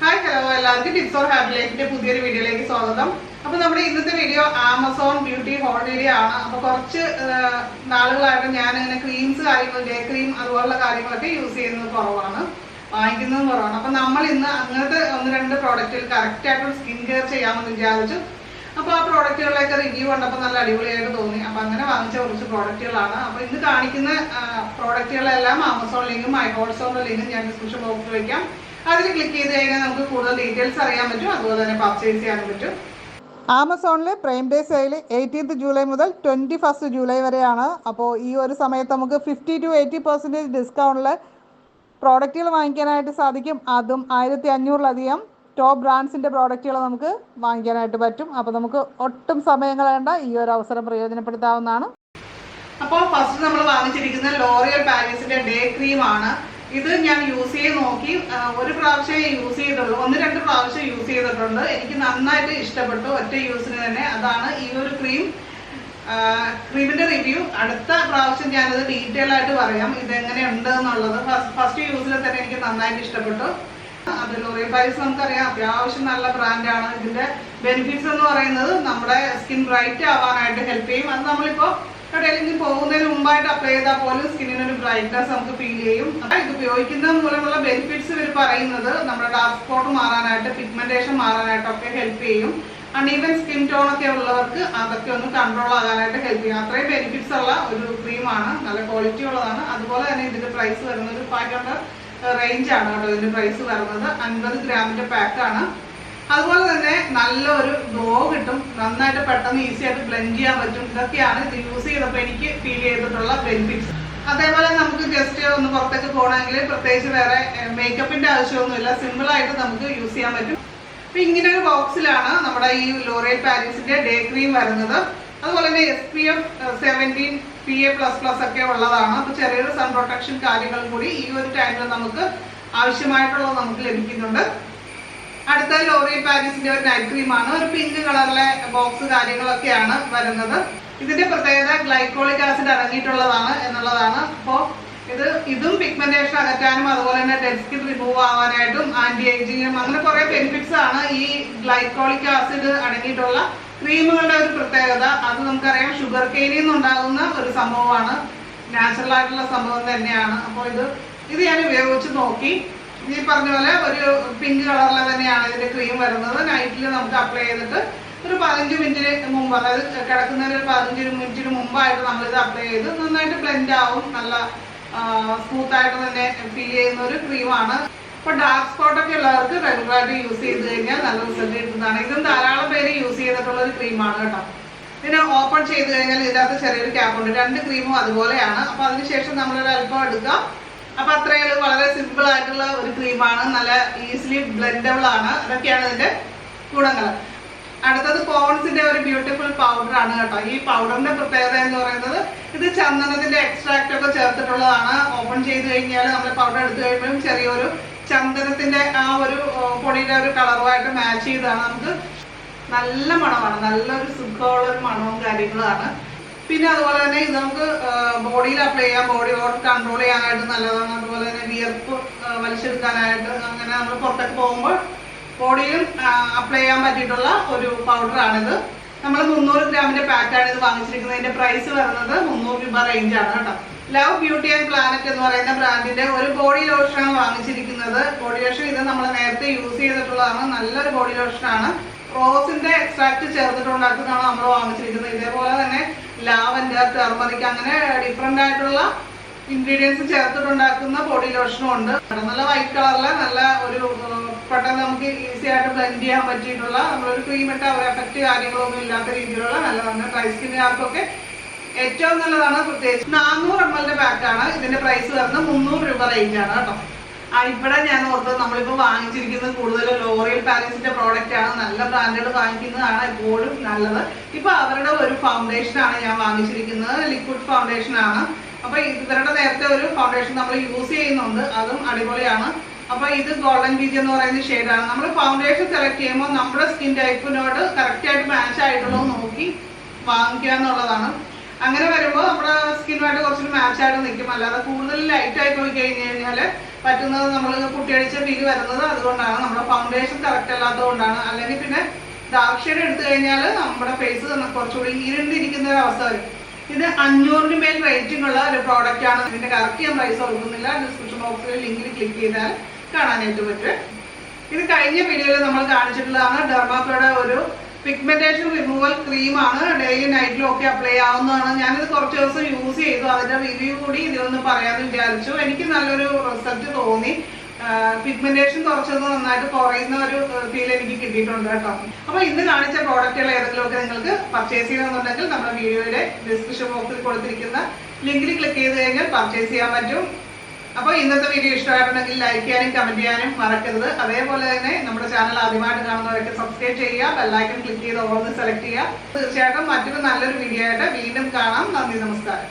Hi hello എല്ലാവർക്കും tips or happy ലൈഫിന്റെ പുതിയൊരു വീഡിയോയിലേക്ക് സ്വാഗതം. അപ്പോൾ നമ്മുടെ ഇന്നത്തെ video Amazon beauty haul video ആണ്. അപ്പോൾ കുറച്ച് നാളുകളായിട്ട് ഞാൻ ഇങ്ങനെ ക്രീംസ് കാര്യങ്ങൾ ഡേ ക്രീം അതുപോലുള്ള കാര്യങ്ങളൊക്കെ യൂസ് ചെയ്യുന്നത് കുറവാണ്, വാങ്ങിക്കുന്നതും കുറവാണ്. അപ്പോൾ നമ്മൾ ഇന്ന് അങ്ങനത്തെ ഒന്ന് രണ്ട് പ്രോഡക്റ്റുകൾ കറക്റ്റായിട്ട് സ്കിൻ കെയർ ചെയ്യാമെന്ന് വിചാരിച്ചു. അപ്പോൾ ആ പ്രോഡക്റ്റുകളിലൊക്കെ റിവ്യൂ കണ്ടപ്പോൾ നല്ല അടിപൊളിയായിട്ട് തോന്നി. അപ്പോൾ അങ്ങനെ വാങ്ങിച്ച കുറച്ച് പ്രോഡക്റ്റുകളാണ്. അപ്പോൾ ഇന്ന് കാണിക്കുന്ന പ്രോഡക്റ്റുകളെല്ലാം ആമസോൺ ലിങ്കും മൈ ഹോൾസോണിന്റെ ലിങ്കും ഞാൻ ഡിസ്ക്രിപ്ഷൻ ബോക്സിൽ വയ്ക്കാം. അതിൽ ക്ലിക്ക് ചെയ്ത് കഴിഞ്ഞാൽ നമുക്ക് കൂടുതൽ ഡീറ്റെയിൽസ് അറിയാൻ പറ്റും, അതുപോലെ തന്നെ പർച്ചേസ് ചെയ്യാൻ പറ്റും. ആമസോണിൽ prime day sale 18th July മുതൽ 21st ജൂലൈ വരെയാണ്. അപ്പോൾ ഈ ഒരു സമയത്ത് നമുക്ക് 50 to 80% ഡിസ്കൗണ്ടിൽ പ്രോഡക്റ്റുകൾ വാങ്ങിക്കാനായിട്ട് സാധിക്കും. അതും 1500-ലധികം ടോപ്പ് ബ്രാൻഡ്സിൻ്റെ പ്രോഡക്റ്റുകൾ നമുക്ക് വാങ്ങിക്കാനായിട്ട് പറ്റും. അപ്പോൾ നമുക്ക് ഒട്ടും സമയം കളയേണ്ട, ഈ ഒരു അവസരം പ്രയോജനപ്പെടുത്താവുന്നതാണ്. അപ്പോൾ ഫസ്റ്റ് നമ്മൾ വാങ്ങിച്ചിരിക്കുന്ന ലോറിയൽ പാരീസിൻ്റെ ഡേ ക്രീമാണ്. ഇത് ഞാൻ യൂസ് ചെയ്ത് നോക്കി, ഒരു പ്രാവശ്യം യൂസ് ചെയ്തുള്ളൂ, 1-2 പ്രാവശ്യം യൂസ് ചെയ്തിട്ടുണ്ട്. എനിക്ക് നന്നായിട്ട് ഇഷ്ടപ്പെട്ടു ഒറ്റ യൂസിന് തന്നെ. അതാണ് ഈ ഒരു ക്രീമിന്റെ റിവ്യൂ അടുത്ത പ്രാവശ്യം ഞാനത് ഡീറ്റെയിൽ ആയിട്ട് പറയാം, ഇതെങ്ങനെയുണ്ട് എന്നുള്ളത്. ഫസ്റ്റ് യൂസിൽ തന്നെ എനിക്ക് നന്നായിട്ട് ഇഷ്ടപ്പെട്ടു. അത് ലോറിയൽ പാരീസ് നമുക്കറിയാം, അത്യാവശ്യം നല്ല ബ്രാൻഡാണ്. ഇതിന്റെ ബെനിഫിറ്റ്സ് എന്ന് പറയുന്നത് നമ്മുടെ സ്കിൻ ബ്രൈറ്റ് ആവാനായിട്ട് ഹെൽപ്പ് ചെയ്യും. അത് നമ്മളിപ്പോൾ എവിടെയെങ്കിലും പോകുന്നതിന് മുമ്പായിട്ട് അപ്ലൈ ചെയ്താൽ പോലും സ്കിന്നിനൊരു ബ്രൈറ്റ്നസ് നമുക്ക് ഫീൽ ചെയ്യും. ഇത് ഉപയോഗിക്കുന്നത് മൂലമുള്ള ബെനിഫിറ്റ്സ് ഇവർ പറയുന്നത് നമ്മുടെ ഡാർക്ക് സ്പോട്ട് മാറാനായിട്ട്, പിഗ്മെന്റേഷൻ മാറാനായിട്ടൊക്കെ ഹെൽപ്പ് ചെയ്യും. അൺഈവൻ സ്കിൻ ടോൺ ഒക്കെ ഉള്ളവർക്ക് അതൊക്കെ ഒന്ന് കൺട്രോൾ ആകാനായിട്ട് ഹെൽപ്പ് ചെയ്യും. അത്രയും ബെനിഫിറ്റ്സ് ഉള്ള ഒരു ക്രീമാണ്, നല്ല ക്വാളിറ്റി ഉള്ളതാണ്. അതുപോലെ തന്നെ ഇതിന്റെ പ്രൈസ് വരുന്നത് ഒരു 500 റേഞ്ച് ആണ് കേട്ടോ. ഇതിന്റെ പ്രൈസ് വരുന്നത് 50 ഗ്രാമിന്റെ പാക്കാണ്. അതുപോലെ തന്നെ നല്ലൊരു ഗ്ലോ കിട്ടും, നന്നായിട്ട് പെട്ടെന്ന് ഈസി ആയിട്ട് ബ്ലെൻഡ് ചെയ്യാൻ പറ്റും. ഇതൊക്കെയാണ് ഇത് യൂസ് ചെയ്തപ്പോൾ എനിക്ക് ഫീൽ ചെയ്തിട്ടുള്ള ബെനിഫിറ്റ്സ്. അതേപോലെ നമുക്ക് ജസ്റ്റ് ഒന്ന് പുറത്തേക്ക് പോകണമെങ്കിൽ പ്രത്യേകിച്ച് വേറെ മേക്കപ്പിന്റെ ആവശ്യമൊന്നുമില്ല, സിമ്പിൾ ആയിട്ട് നമുക്ക് യൂസ് ചെയ്യാൻ പറ്റും. അപ്പൊ ഇങ്ങനെ ഒരു ബോക്സിലാണ് നമ്മുടെ ഈ ലോറിയൽ പാരീസിന്റെ ഡേ ക്രീം വരുന്നത്. അതുപോലെ തന്നെ SPF 17 PA++ ഒക്കെ ഉള്ളതാണ്. അപ്പൊ ചെറിയൊരു സൺ പ്രൊട്ടക്ഷൻ കാര്യങ്ങൾ കൂടി ഈ ഒരു ടൈമിൽ നമുക്ക് ആവശ്യമായിട്ടുള്ളത് നമുക്ക് ലഭിക്കുന്നുണ്ട്. അടുത്ത ലോറിയൽ പാരീസിന്റെ ഒരു നൈറ്റ് ക്രീമാണ്. ഒരു പിങ്ക് കളറിലെ ബോക്സ് കാര്യങ്ങളൊക്കെയാണ് വരുന്നത്. ഇതിന്റെ പ്രത്യേകത ഗ്ലൈക്കോളിക് ആസിഡ് അടങ്ങിയിട്ടുള്ളതാണ് എന്നുള്ളതാണ്. അപ്പോൾ ഇതും പിഗ്മെന്റേഷൻ അകറ്റാനും അതുപോലെ തന്നെ ഡെഡ് സ്കിൻ റിമൂവ് ആവാനായിട്ടും ആന്റി ഏജിങ്ങിനും അങ്ങനെ കുറെ ബെനിഫിറ്റ്സ് ആണ് ഈ ഗ്ലൈക്കോളിക് ആസിഡ് അടങ്ങിയിട്ടുള്ള ക്രീമുകളുടെ ഒരു പ്രത്യേകത. അത് നമുക്കറിയാം ഷുഗർ കെയിനിൽ നിന്നുണ്ടാകുന്ന ഒരു സംഭവമാണ്, നാച്ചുറൽ ആയിട്ടുള്ള സംഭവം തന്നെയാണ്. അപ്പോൾ ഇത് ഞാൻ ഉപയോഗിച്ച് നോക്കി. ഈ പറഞ്ഞ പോലെ ഒരു പിങ്ക് കളറിൽ തന്നെയാണ് ഇതിന്റെ ക്രീം വരുന്നത്. നൈറ്റിൽ നമുക്ക് അപ്ലൈ ചെയ്തിട്ട് ഒരു 15 മിനിറ്റിന് മുമ്പ്, അതായത് കിടക്കുന്നതിന് ഒരു 15 മിനിറ്റിന് മുമ്പായിട്ട് നമ്മളിത് അപ്ലൈ ചെയ്ത് നന്നായിട്ട് ബ്ലെൻഡ് ആവും. നല്ല സ്മൂത്ത് ആയിട്ട് തന്നെ ഫീൽ ചെയ്യുന്ന ഒരു ക്രീമാണ്. അപ്പോൾ ഡാർക്ക് സ്പോട്ട് ഒക്കെ ഉള്ളവർക്ക് റെഗുലറായിട്ട് യൂസ് ചെയ്ത് കഴിഞ്ഞാൽ നല്ല റിസൾട്ട് കിട്ടുന്നതാണ്. ഇതും ധാരാളം പേര് യൂസ് ചെയ്തിട്ടുള്ള ഒരു ക്രീമാണ് കേട്ടോ. ഇതിനെ ഓപ്പൺ ചെയ്ത് കഴിഞ്ഞാൽ ഇതിനകത്ത് ചെറിയൊരു ക്യാപ്പുണ്ട്. 2 ക്രീമും അതുപോലെയാണ്. അപ്പോൾ അതിനുശേഷം നമ്മളൊരു അല്പം എടുക്കാം. അപ്പൊ അത്രയും വളരെ സിമ്പിൾ ആയിട്ടുള്ള ഒരു ക്രീമാണ്, നല്ല ഈസിലി ബ്ലെൻഡബിൾ ആണ്. അതൊക്കെയാണ് ഇതിന്റെ ഗുണങ്ങൾ. അടുത്തത് പോൺസിന്റെ ഒരു ബ്യൂട്ടിഫുൾ പൗഡർ ആണ് കേട്ടോ. ഈ പൗഡറിന്റെ പ്രത്യേകത എന്ന് പറയുന്നത് ഇത് ചന്ദനത്തിന്റെ എക്സ്ട്രാക്ട് ഒക്കെ ചേർത്തിട്ടുള്ളതാണ്. ഓപ്പൺ ചെയ്ത് കഴിഞ്ഞാൽ നമ്മൾ പൗഡർ എടുത്തു കഴിയുമ്പോഴും ചെറിയൊരു ചന്ദനത്തിന്റെ ആ ഒരു പൊടിയുടെ ഒരു കളറുമായിട്ട് മാച്ച് ചെയ്താണ്. നമുക്ക് നല്ല മണമാണ്, നല്ലൊരു സുഖമുള്ള ഒരു മണവും കാര്യങ്ങളാണ്. പിന്നെ അതുപോലെ തന്നെ ഇത് നമുക്ക് ബോഡിയിൽ അപ്ലൈ ചെയ്യാം, ബോഡി ഓട്ട് കൺട്രോൾ ചെയ്യാനായിട്ട് നല്ലതാണ്. അതുപോലെ തന്നെ വിയർപ്പ് വലിച്ചെടുക്കാനായിട്ട്, അങ്ങനെ നമ്മൾ പുറത്തേക്ക് പോകുമ്പോൾ ബോഡിയിലും അപ്ലൈ ചെയ്യാൻ പറ്റിയിട്ടുള്ള ഒരു പൗഡറാണിത്. നമ്മൾ 300 ഗ്രാമിന്റെ പാക്കാണ് ഇത് വാങ്ങിച്ചിരിക്കുന്നത്. ഇതിന്റെ പ്രൈസ് വരുന്നത് 300 രൂപ റേഞ്ചാണ് കേട്ടോ. ലവ് ബ്യൂട്ടി ആൻഡ് പ്ലാനറ്റ് എന്ന് പറയുന്ന ബ്രാൻഡിന്റെ ഒരു ബോഡി ലോഷനാണ് വാങ്ങിച്ചിരിക്കുന്നത്. ബോഡി ലോഷൻ ഇത് നമ്മൾ നേരത്തെ യൂസ് ചെയ്തിട്ടുള്ളതാണ്, നല്ലൊരു ബോഡി ലോഷനാണ്. റോസിന്റെ എക്സ്ട്രാക്ട് ചേർത്തിട്ടുണ്ടാക്കുന്നതാണ് നമ്മൾ വാങ്ങിച്ചിരിക്കുന്നത്. ഇതേപോലെ തന്നെ ലാവൻഡർ, ടെർമറിക് അങ്ങനെ ഡിഫറെന്റ് ആയിട്ടുള്ള ഇൻഗ്രീഡിയൻസ് ചേർത്തിട്ടുണ്ടാക്കുന്ന ബോഡി ലോഷനും ഉണ്ട്. നല്ല വൈറ്റ് കളറിലെ നല്ല ഒരു പെട്ടെന്ന് നമുക്ക് ഈസി ആയിട്ട് ബ്ലെൻഡ് ചെയ്യാൻ പറ്റിയിട്ടുള്ള, നമ്മളൊരു ക്രീം ഇട്ട ഒരു എഫക്റ്റ് കാര്യങ്ങളൊന്നും ഇല്ലാത്ത രീതിയിലുള്ള നല്ലതാണ്. ഡ്രൈ സ്കിന്നുകാർക്കൊക്കെ ഏറ്റവും നല്ലതാണ്. പ്രത്യേകിച്ച് 400 ml പാക്കാണ്. ഇതിന്റെ പ്രൈസ് വരുന്നത് 300 രൂപ റേഞ്ചാണ് കേട്ടോ. ഇവിടെ ഞാൻ ഓർത്തത് നമ്മളിപ്പോൾ വാങ്ങിച്ചിരിക്കുന്നത് കൂടുതൽ ലോറിയൽ പാരീസിന്റെ പ്രോഡക്റ്റ് ആണ്. നല്ല ബ്രാൻഡുകൾ വാങ്ങിക്കുന്നതാണ് എപ്പോഴും നല്ലത്. ഇപ്പൊ അവരുടെ ഒരു ഫൗണ്ടേഷൻ ആണ് ഞാൻ വാങ്ങിച്ചിരിക്കുന്നത്, ലിക്വിഡ് ഫൗണ്ടേഷൻ ആണ്. അപ്പൊ ഇവരുടെ നേരത്തെ ഒരു ഫൗണ്ടേഷൻ നമ്മൾ യൂസ് ചെയ്യുന്നുണ്ട്, അതും അടിപൊളിയാണ്. അപ്പൊ ഇത് ഗോൾഡൻ ബീച്ച് എന്ന് പറയുന്ന ഷെയ്ഡാണ്. നമ്മൾ ഫൗണ്ടേഷൻ സെലക്ട് ചെയ്യുമ്പോൾ നമ്മുടെ സ്കിൻ ടൈപ്പിനോട് കറക്റ്റ് ആയിട്ട് മാച്ച് ആയിട്ടുള്ളത് നോക്കി വാങ്ങിക്കുക എന്നുള്ളതാണ്. അങ്ങനെ വരുമ്പോൾ നമ്മുടെ സ്കിന്നുമായിട്ട് കുറച്ചൊരു മാച്ചായിട്ട് നിൽക്കും. അല്ലാതെ കൂടുതൽ ലൈറ്റായി പോയി കഴിഞ്ഞ് കഴിഞ്ഞാൽ പറ്റുന്നത് നമ്മൾ കുട്ടിയടിച്ച ഫീല് വരുന്നത് അതുകൊണ്ടാണ്, നമ്മുടെ ഫൗണ്ടേഷൻ കറക്റ്റ് അല്ലാത്തത് കൊണ്ടാണ്. അല്ലെങ്കിൽ പിന്നെ ഡാർക്ക് ഷെയ്ഡ് എടുത്തു കഴിഞ്ഞാൽ നമ്മുടെ ഫേസ് കുറച്ചുകൂടി ഇരുണ്ടിരിക്കുന്ന ഒരു അവസ്ഥ വരും. ഇത് 500 മേൽ റേറ്റിംഗ് ഉള്ള ഒരു പ്രോഡക്റ്റ് ആണ്. ഇതിന്റെ കറക്റ്റ് ഞാൻ പ്രൈസ് കൊടുക്കുന്നില്ല, ഡിസ്ക്രിപ്ഷൻ ബോക്സിൽ ലിങ്കിൽ ക്ലിക്ക് ചെയ്താൽ കാണാനായിട്ട് പറ്റും. ഇത് കഴിഞ്ഞ വീഡിയോയിൽ നമ്മൾ കാണിച്ചിട്ടുള്ളതാണ് ഡെർമാക്കോയുടെ ഒരു പിഗ്മെന്റേഷൻ റിമൂവൽ ക്രീമാണ്. ഡെയിലി നൈറ്റിലും ഒക്കെ അപ്ലൈ ആവുന്നതാണ്. ഞാനിത് കുറച്ച് ദിവസം യൂസ് ചെയ്തു, അതിന്റെ റിവ്യൂ കൂടി ഇതിലൊന്ന് പറയാമെന്ന് വിചാരിച്ചു. എനിക്ക് നല്ലൊരു റിസൾട്ട് തോന്നി. പിഗ്മെന്റേഷൻ കുറച്ചൊന്ന് നന്നായിട്ട് കുറയുന്ന ഒരു ഫീൽ എനിക്ക് കിട്ടിയിട്ടുണ്ട് കേട്ടോ. അപ്പൊ ഇന്ന് കാണിച്ച പ്രോഡക്റ്റുകൾ ഏതെങ്കിലുമൊക്കെ നിങ്ങൾക്ക് പർച്ചേസ് ചെയ്യണമെന്നുണ്ടെങ്കിൽ നമ്മുടെ വീഡിയോയുടെ ഡിസ്ക്രിപ്ഷൻ ബോക്സിൽ കൊടുത്തിരിക്കുന്ന ലിങ്കിൽ ക്ലിക്ക് ചെയ്ത് കഴിഞ്ഞാൽ പർച്ചേസ് ചെയ്യാൻ പറ്റും. അപ്പോൾ ഇന്നത്തെ വീഡിയോ ഇഷ്ടമായിട്ടുണ്ടെങ്കിൽ ലൈക്ക് ചെയ്യാനും കമന്റ് ചെയ്യാനും മറക്കരുത്. അതേപോലെ തന്നെ നമ്മുടെ ചാനൽ ആദ്യമായിട്ട് കാണുന്നവരൊക്കെ സബ്സ്ക്രൈബ് ചെയ്യുക, ബെല്ലൈക്കൺ ക്ലിക്ക് ചെയ്ത് ഓൾന്ന് സെലക്ട് ചെയ്യുക. തീർച്ചയായിട്ടും മറ്റൊരു നല്ലൊരു വീഡിയോ ആയിട്ട് വീണ്ടും കാണാം. നന്ദി, നമസ്കാരം.